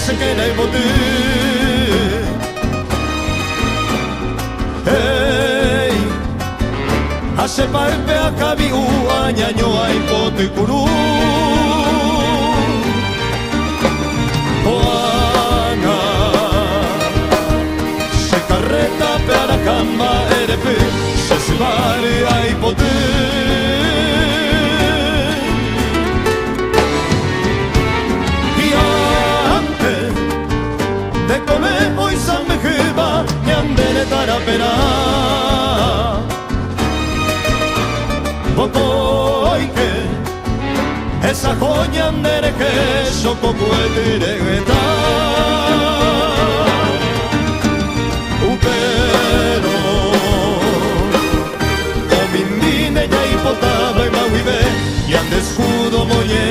se que la bote. Hey, hace parte a cabi año hay pote curu. Juana, se carreta para cama erepe, se vale hay pote. Hoy San Mejeba, me andere tarapera. Poco hoy que esa joya andere que yo poco etireta. Pero o mi mine ya hipotaba y mahuibe y ande escudo moye.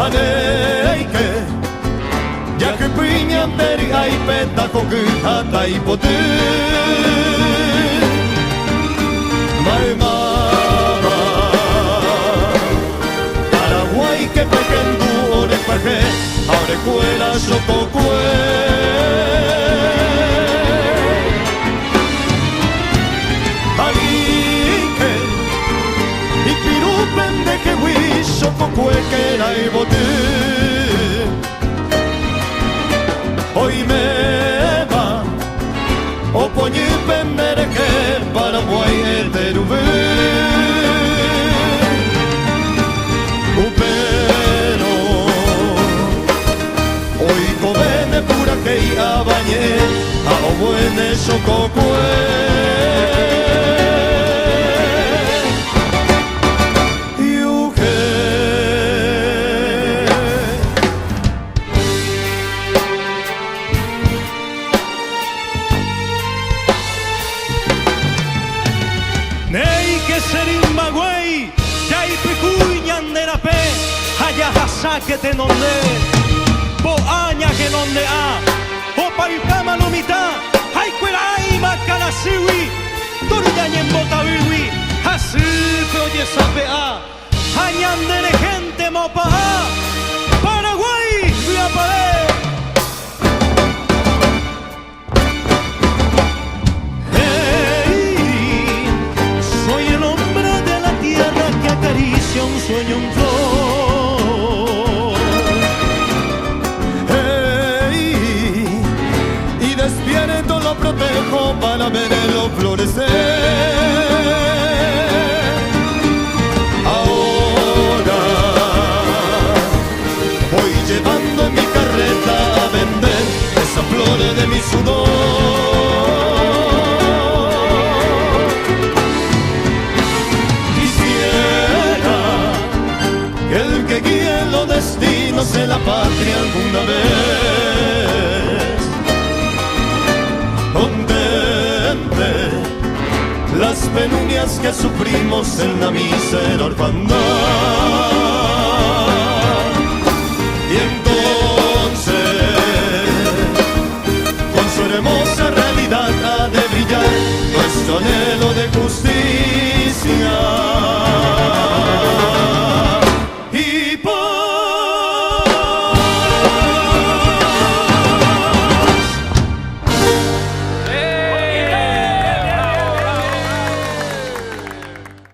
Aneike, ya que piñan deri ay peta coque hata hipote. Mae mama, Paraguay que pequendu ore paje, ahora cuela sococue. Que huizo cocue que la bote. Hoy me va o poñi pendere que Paraguay el terubé. Pero hoy covene pura que ya bañé a o buene sococue. Que te nonde, po aña que nonde a, o paipama lo mitad, hay cuela y macana siwi, torñaña en bota biwi, así que oye sabe a, añandele gente mopa a, Paraguay, fui a pared. Hey, soy el hombre de la tierra que acaricia un sueño en flor. Lo protejo para verlo florecer. Ahora voy llevando en mi carreta a vender esa flor de mi sudor. Quisiera que el que guíe los destinos de la patria alguna vez las penurias que sufrimos en la mísera orfandad. Y entonces, con su hermosa realidad ha de brillar nuestro anhelo.